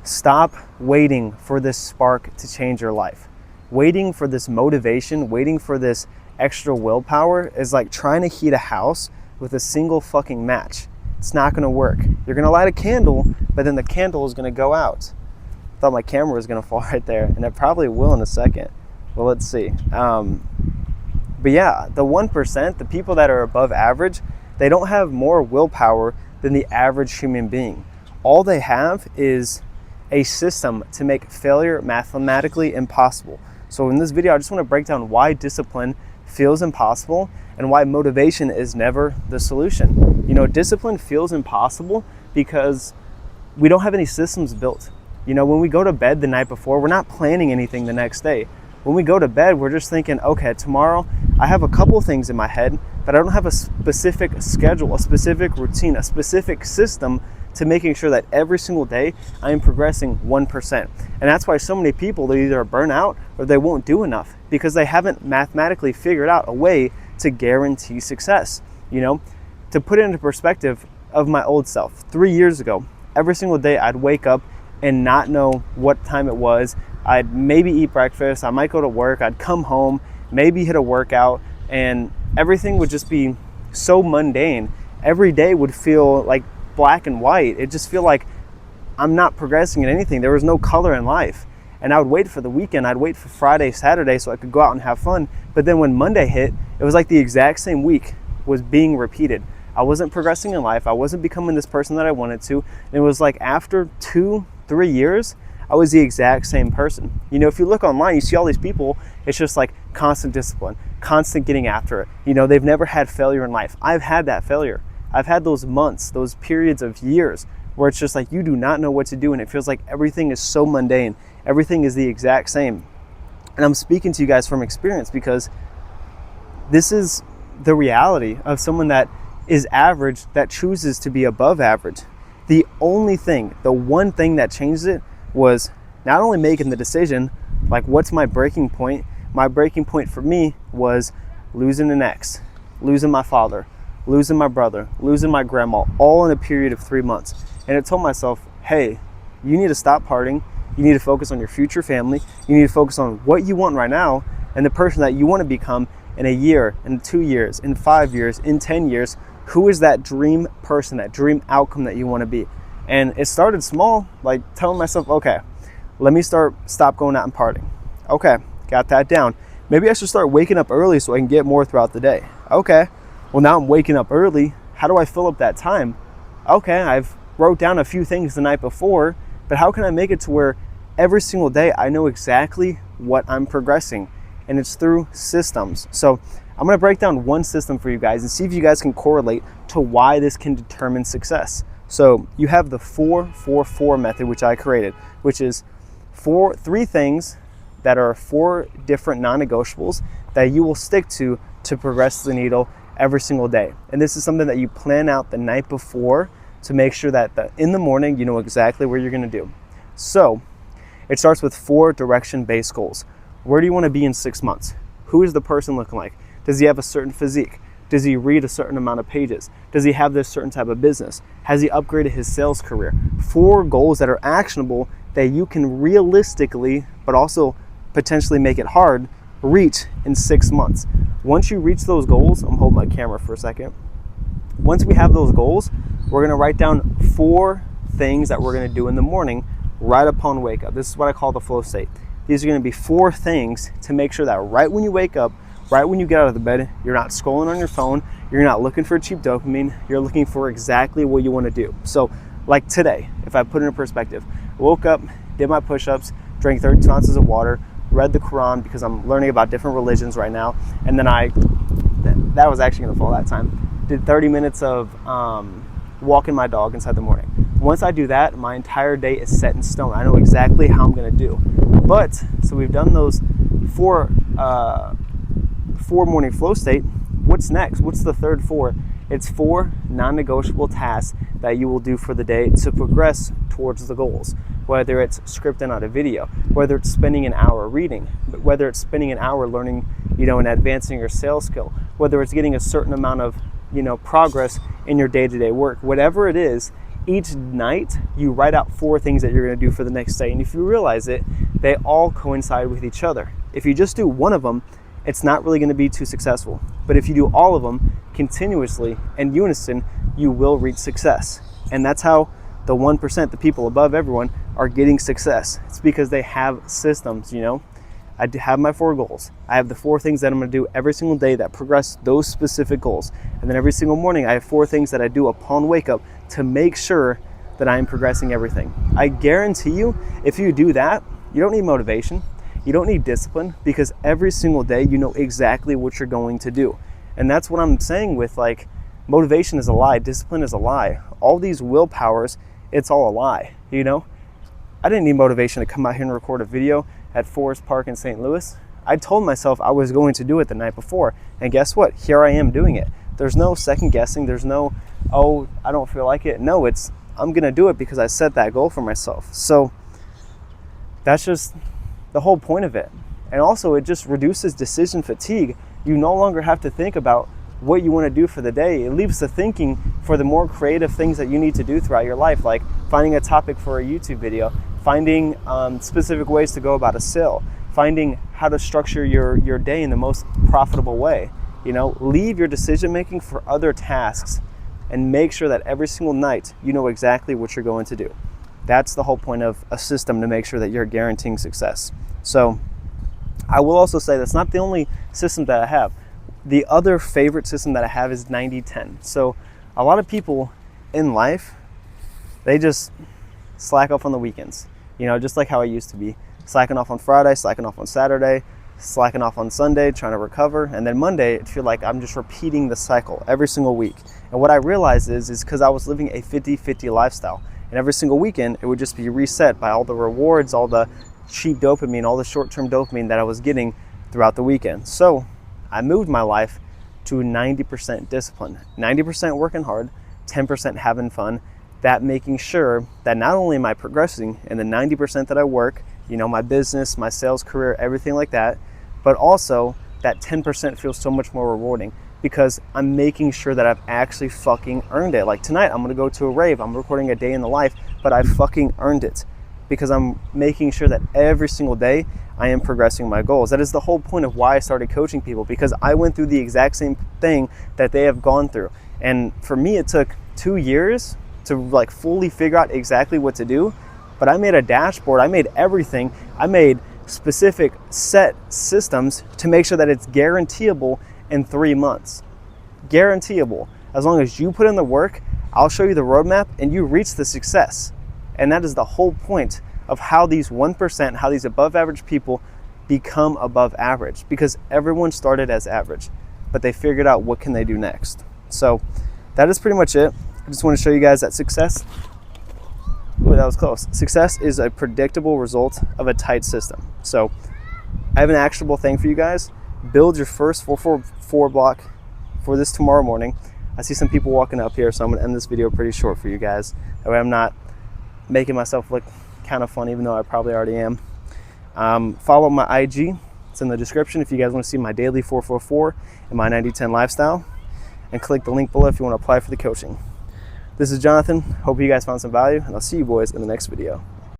Stop waiting for this spark to change your life. Waiting for this motivation, waiting for this extra willpower is like trying to heat a house with a single fucking match. It's not gonna work. You're gonna light a candle, but then the candle is gonna go out. I thought my camera was gonna fall right there, and it probably will in a second. Well, let's see. But yeah, the 1%, the people that are above average, they don't have more willpower than the average human being. All they have is a system to make failure mathematically impossible. So in this video, I just want to break down why discipline feels impossible and why motivation is never the solution. You know, discipline feels impossible because we don't have any systems built. You know, when we go to bed the night before, we're not planning anything the next day. When we go to bed, we're just thinking, okay, tomorrow I have a couple things in my head, but I don't have a specific schedule, a specific routine, a specific system to making sure that every single day I am progressing 1%. And that's why so many people, they either burn out or they won't do enough because they haven't mathematically figured out a way to guarantee success. You know, to put it into perspective of my old self, 3 years ago, every single day I'd wake up and not know what time it was. I'd maybe eat breakfast, I might go to work, I'd come home, maybe hit a workout, and everything would just be so mundane. Every day would feel like black and white. It just feel like I'm not progressing in anything. There was no color in life. And I would wait for the weekend. I'd wait for Friday, Saturday so I could go out and have fun. But then when Monday hit, it was like the exact same week was being repeated. I wasn't progressing in life. I wasn't becoming this person that I wanted to. And it was like after 2-3 years, I was the exact same person. You know, if you look online, you see all these people, it's just like constant discipline, constant getting after it. You know, they've never had failure in life. I've had that failure. I've had those months, those periods of years where it's just like you do not know what to do and it feels like everything is so mundane. Everything is the exact same. And I'm speaking to you guys from experience because this is the reality of someone that is average that chooses to be above average. The only thing, the one thing that changed it was not only making the decision, like what's my breaking point? My breaking point for me was losing an ex, losing my father, losing my brother, losing my grandma, all in a period of 3 months. And it told myself, hey, you need to stop partying. You need to focus on your future family. You need to focus on what you want right now and the person that you want to become in a year, in 2 years, in 5 years, in 10 years. Who is that dream person, that dream outcome that you want to be? And it started small, like telling myself, okay, let me stop going out and partying. Okay, got that down. Maybe I should start waking up early so I can get more throughout the day. Okay, well now I'm waking up early. How do I fill up that time? Okay, I've wrote down a few things the night before, but how can I make it to where every single day I know exactly what I'm progressing? And it's through systems. So I'm gonna break down one system for you guys and see if you guys can correlate to why this can determine success. So you have the 4-4-4 method, which I created, which is three things that are 4 different non-negotiables that you will stick to progress the needle every single day. And this is something that you plan out the night before to make sure that in the morning, you know exactly what you're gonna do. So it starts with 4 direction-based goals. Where do you wanna be in 6 months? Who is the person looking like? Does he have a certain physique? Does he read a certain amount of pages? Does he have this certain type of business? Has he upgraded his sales career? 4 goals that are actionable that you can realistically, but also potentially make it hard, reach in 6 months. Once you reach those goals, I'm holding my camera for a second. Once we have those goals, we're gonna write down 4 things that we're gonna do in the morning right upon wake up. This is what I call the flow state. These are gonna be 4 things to make sure that right when you wake up, right when you get out of the bed, you're not scrolling on your phone, you're not looking for cheap dopamine, you're looking for exactly what you want to do. So like today, if I put it in perspective, woke up, did my push-ups, drank 32 ounces of water, read the Quran because I'm learning about different religions right now, and then that was actually gonna fall that time, did 30 minutes of walking my dog inside the morning. Once I do that, my entire day is set in stone. I know exactly how I'm gonna do. But, so we've done those 4 morning flow state. What's next? What's the third 4? It's 4 non-negotiable tasks that you will do for the day to progress towards the goals. Whether it's scripting out a video, whether it's spending an hour reading, whether it's spending an hour learning, and advancing your sales skill, whether it's getting a certain amount of, progress in your day-to-day work, whatever it is, each night you write out 4 things that you're going to do for the next day. And if you realize it, they all coincide with each other. If you just do one of them, it's not really going to be too successful. But if you do all of them continuously in unison, you will reach success. And that's how the 1%, the people above everyone, are getting success. It's because they have systems, you know. I have my 4 goals. I have the 4 things that I'm going to do every single day that progress those specific goals. And then every single morning, I have 4 things that I do upon wake up to make sure that I am progressing everything. I guarantee you, if you do that, you don't need motivation. You don't need discipline, because every single day you know exactly what you're going to do. And that's what I'm saying with, like, motivation is a lie, discipline is a lie. All these willpowers, it's all a lie, you know? I didn't need motivation to come out here and record a video at Forest Park in St. Louis. I told myself I was going to do it the night before, and guess what? Here I am doing it. There's no second guessing. There's no, oh, I don't feel like it. No, it's, I'm gonna do it because I set that goal for myself. So that's just the whole point of it. And also, it just reduces decision fatigue. You no longer have to think about what you want to do for the day. It leaves the thinking for the more creative things that you need to do throughout your life, like finding a topic for a YouTube video, finding specific ways to go about a sale, finding how to structure your day in the most profitable way. You know, leave your decision making for other tasks and make sure that every single night you know exactly what you're going to do. That's the whole point of a system, to make sure that you're guaranteeing success. So I will also say that's not the only system that I have. The other favorite system that I have is 90-10. So a lot of people in life, they just slack off on the weekends. You know, just like how I used to be. Slacking off on Friday, slacking off on Saturday, slacking off on Sunday, trying to recover. And then Monday, it feel like I'm just repeating the cycle every single week. And what I realized is because I was living a 50-50 lifestyle. And every single weekend, it would just be reset by all the rewards, all the cheap dopamine, all the short-term dopamine that I was getting throughout the weekend. So I moved my life to 90% discipline, 90% working hard, 10% having fun, that making sure that not only am I progressing in the 90% that I work, you know, my business, my sales career, everything like that, but also that 10% feels so much more rewarding because I'm making sure that I've actually fucking earned it. Like tonight, I'm gonna go to a rave, I'm recording a day in the life, but I fucking earned it because I'm making sure that every single day I am progressing my goals. That is the whole point of why I started coaching people, because I went through the exact same thing that they have gone through. And for me, it took 2 years to like fully figure out exactly what to do, but I made a dashboard, I made everything, I made specific set systems to make sure that it's guaranteeable in 3 months. Guaranteeable. As long as you put in the work, I'll show you the roadmap and you reach the success. And that is the whole point of how these 1%, how these above average people become above average, because everyone started as average, but they figured out what can they do next. So that is pretty much it. I just want to show you guys that success, ooh, that was close. Success is a predictable result of a tight system. So I have an actionable thing for you guys. Build your first 444 block for this tomorrow morning. I see some people walking up here, so I'm gonna end this video pretty short for you guys. That way I'm not making myself look kind of fun, even though I probably already am. Follow my IG, it's in the description if you guys want to see my daily 444 and my 90-10 lifestyle, and click the link below if you want to apply for the coaching. This is Jonathan, hope you guys found some value, and I'll see you boys in the next video.